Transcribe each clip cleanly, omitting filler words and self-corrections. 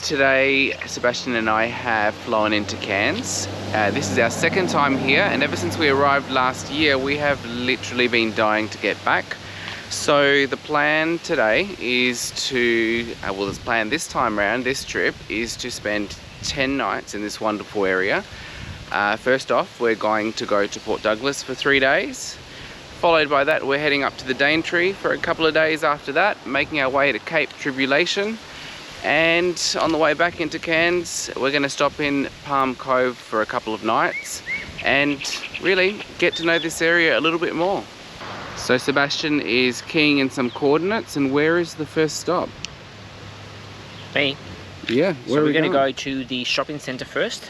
today Sebastian and I have flown into Cairns. This is our second time here, and ever since we arrived last year we have literally been dying to get back. So the plan today is to, well, the plan this time around, this trip, is to spend 10 nights in this wonderful area. First off, we're going to go to Port Douglas for 3 days. Followed by that, we're heading up to the Daintree for a couple of days after that, making our way to Cape Tribulation. And on the way back into Cairns, we're going to stop in Palm Cove for a couple of nights and really get to know this area a little bit more. So Sebastian is keying in some coordinates, and where is the first stop? Me? Yeah, where we're going to go to the shopping centre first,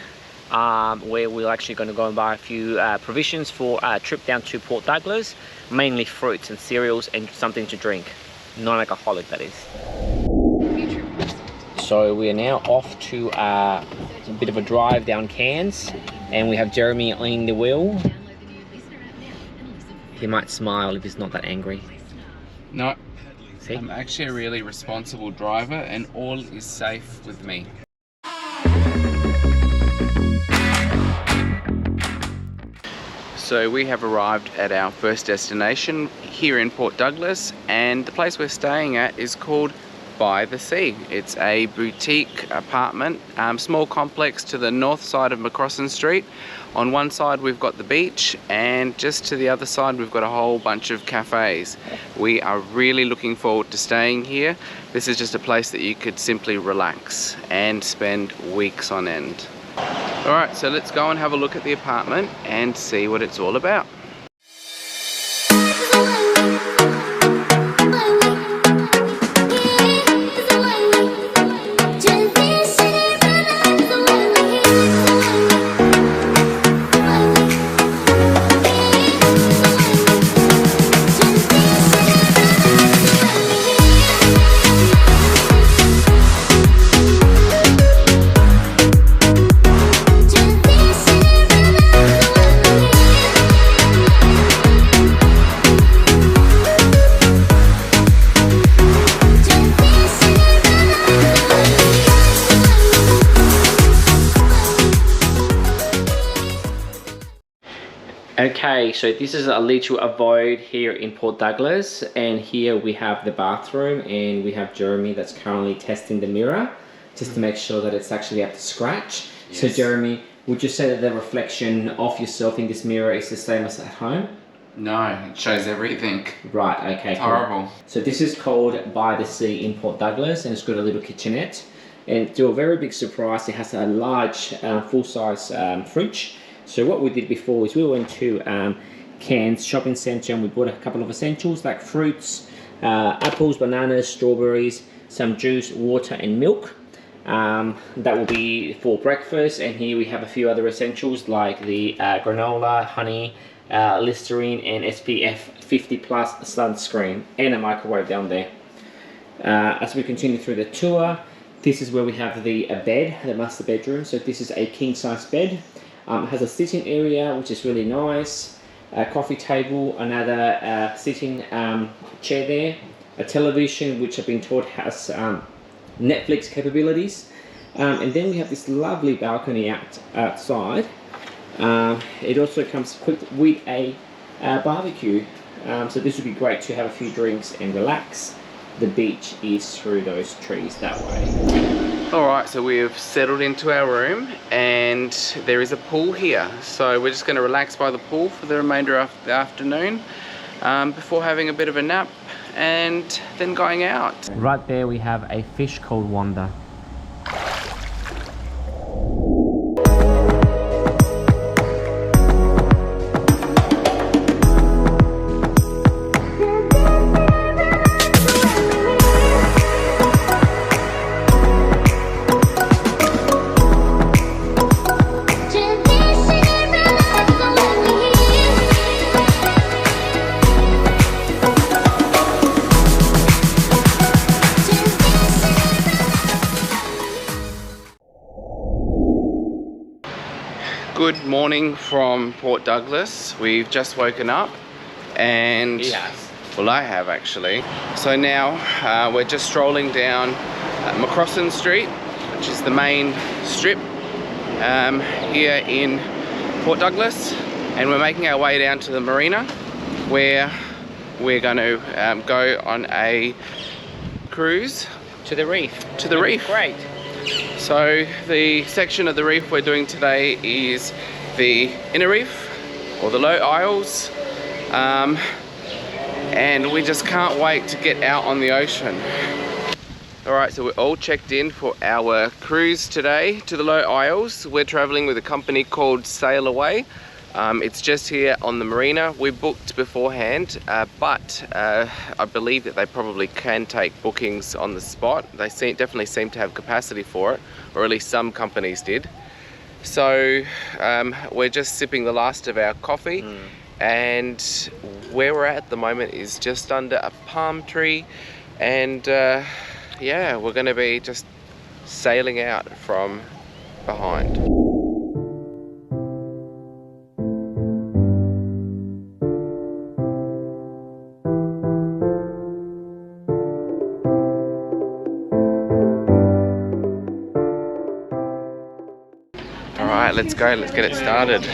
where we're actually going to go and buy a few provisions for a trip down to Port Douglas, mainly fruits and cereals and something to drink, non-alcoholic that is. So we are now off to a bit of a drive down Cairns, and we have Jeremy on the wheel. He might smile if he's not that angry. No, see? I'm actually a really responsible driver and all is safe with me. So we have arrived at our first destination here in Port Douglas, and the place we're staying at is called By the Sea. It's a boutique apartment, small complex to the north side of Macrossan Street. On one side we've got the beach, and just to the other side we've got a whole bunch of cafes. We are really looking forward to staying here. This is just a place that you could simply relax and spend weeks on end. Alright, so let's go and have a look at the apartment and see what it's all about. Okay, so this is a little abode here in Port Douglas, and here we have the bathroom, and we have Jeremy that's currently testing the mirror just to make sure that it's actually up to scratch. Yes. So Jeremy, would you say that the reflection of yourself in this mirror is the same as at home? No, it shows everything. Right, okay. It's horrible. So this is called By the Sea in Port Douglas, and it's got a little kitchenette. And to a very big surprise, it has a large full-size fridge. So what we did before is we went to Cairns shopping centre, and we bought a couple of essentials like fruits, apples, bananas, strawberries, some juice, water and milk. That will be for breakfast, and here we have a few other essentials like the granola, honey, Listerine and SPF 50+ sunscreen, and a microwave down there. As we continue through the tour, this is where we have the bed, the master bedroom. So this is a king-size bed. It has a sitting area which is really nice, a coffee table, another sitting chair there, a television which I've been told has Netflix capabilities, and then we have this lovely balcony outside. It also comes equipped with a barbecue, so this would be great to have a few drinks and relax. The beach is through those trees that way. Alright, so we've settled into our room, and there is a pool here. So we're just going to relax by the pool for the remainder of the afternoon before having a bit of a nap and then going out. Right there we have a fish called Wanda. Good morning from Port Douglas. We've just woken up and well, I have actually. So now we're just strolling down Macrossan Street. which is the main strip here in Port Douglas, and we're making our way down to the marina where we're going to go on a cruise To the reef. to the reef. Great. So the section of the reef we're doing today is the inner reef, or the Low Isles, and we just can't wait to get out on the ocean. Alright, so we're all checked in for our cruise today to the Low Isles. We're travelling with a company called Sail Away. It's just here on the marina. We booked beforehand, but I believe that they probably can take bookings on the spot. They definitely seem to have capacity for it, or at least some companies did. So we're just sipping the last of our coffee, and where we're at the moment is just under a palm tree, and yeah, we're going to be just sailing out from behind. Alright, let's go, let's get it started.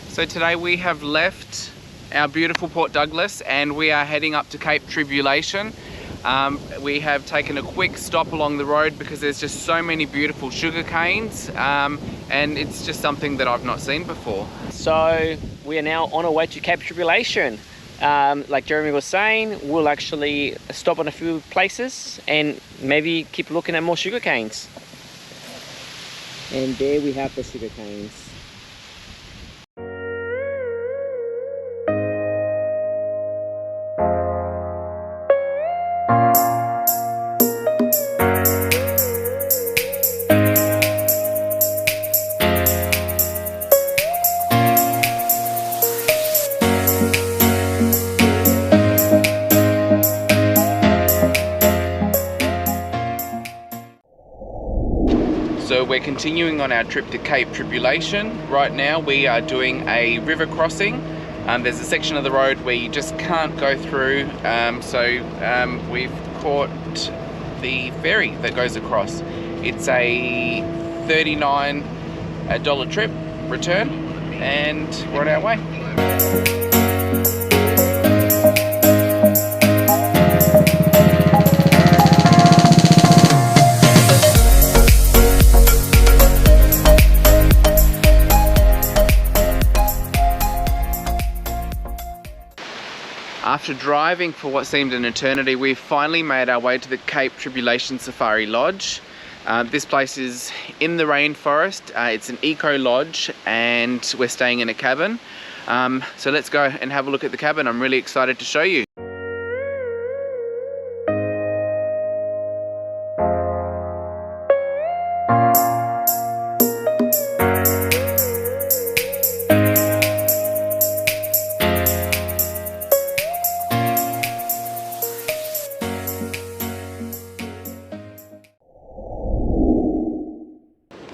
So today we have left our beautiful Port Douglas and we are heading up to Cape Tribulation. We have taken a quick stop along the road because there's just so many beautiful sugar canes, and it's just something that I've not seen before. So we are now on our way to Cape Tribulation. Like Jeremy was saying, we'll actually stop on a few places and maybe keep looking at more sugar canes. And there we have the sugar canes. So we're continuing on our trip to Cape Tribulation. Right now we are doing a river crossing. There's a section of the road where you just can't go through, so we've caught the ferry that goes across. It's a $39 trip return, and we're on our way. After driving for what seemed an eternity, we finally made our way to the Cape Tribulation Safari Lodge. This place is in the rainforest. It's an eco lodge and we're staying in a cabin. So let's go and have a look at the cabin. I'm really excited to show you.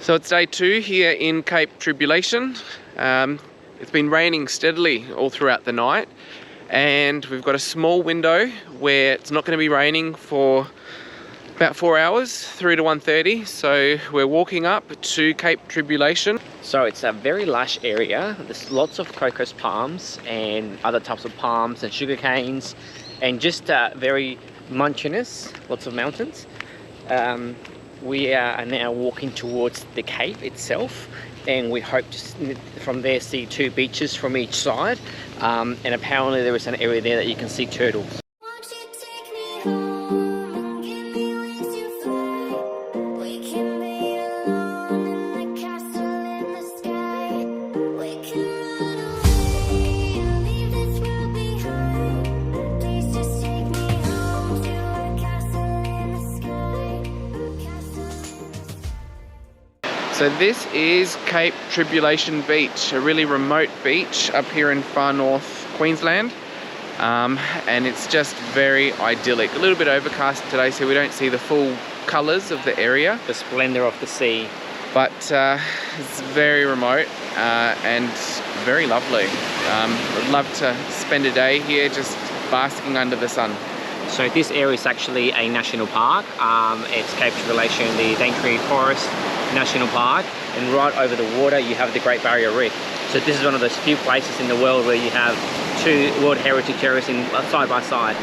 So it's day 2 here in Cape Tribulation. It's been raining steadily all throughout the night, and we've got a small window where it's not going to be raining for about 4 hours through to 1:30. So we're walking up to Cape Tribulation. So it's a very lush area. There's lots of crocus palms and other types of palms and sugar canes, and just very mountainous, lots of mountains. We are now walking towards the cape itself, and we hope to from there see 2 beaches from each side, and apparently there is an area there that you can see turtles. So this is Cape Tribulation Beach, a really remote beach up here in far North Queensland, and it's just very idyllic. A little bit overcast today, so we don't see the full colours of the area. The splendour of the sea. But it's very remote and very lovely. I'd love to spend a day here just basking under the sun. So this area is actually a national park. It's Cape Tribulation, the Daintree Rainforest National Park, and right over the water you have the Great Barrier Reef. So this is one of those few places in the world where you have 2 World Heritage areas side by side.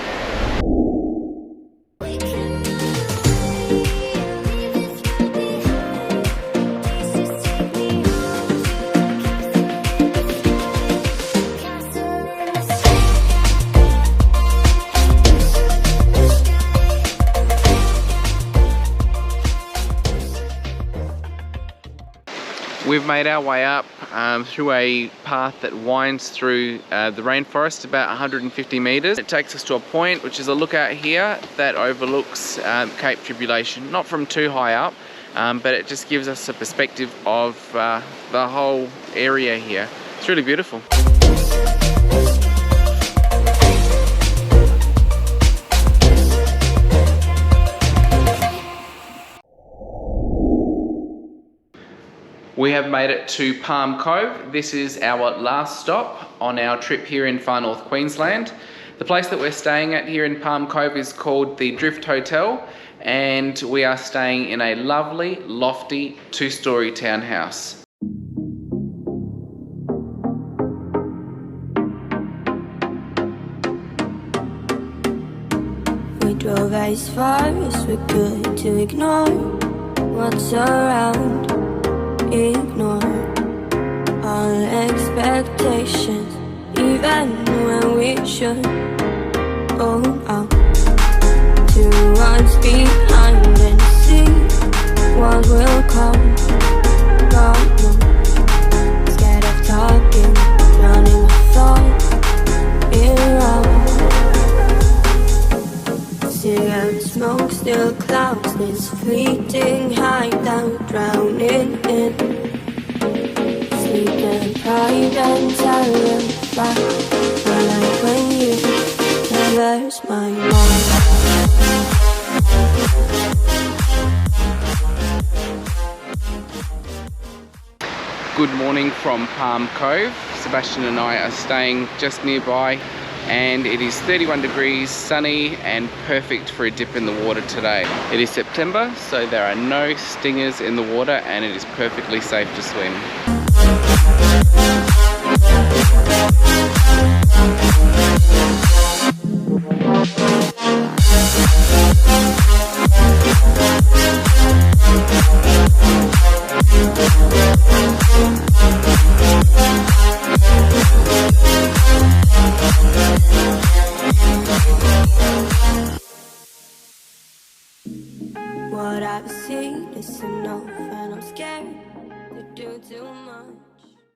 We've made our way up through a path that winds through the rainforest about 150 metres. It takes us to a point which is a lookout here that overlooks Cape Tribulation, not from too high up, but it just gives us a perspective of the whole area here. It's really beautiful. We have made it to Palm Cove. This is our last stop on our trip here in far North Queensland. The place that we're staying at here in Palm Cove is called the Drift Hotel, and we are staying in a lovely, lofty 2-storey townhouse. We drove as far as we could to ignore what's around. Ignore all expectations, even when we should go out to what's behind and see what will come. God knows, scared of talking, drowning my thoughts around. Cigarette smoke still clouds this fleeting hideout, drowning in sleep and pride and terrified. I like when you traverse my mind. Good morning from Palm Cove. Sebastian and I are staying just nearby, and it is 31 degrees, sunny and perfect for a dip in the water today. It is September, so there are no stingers in the water and it is perfectly safe to swim.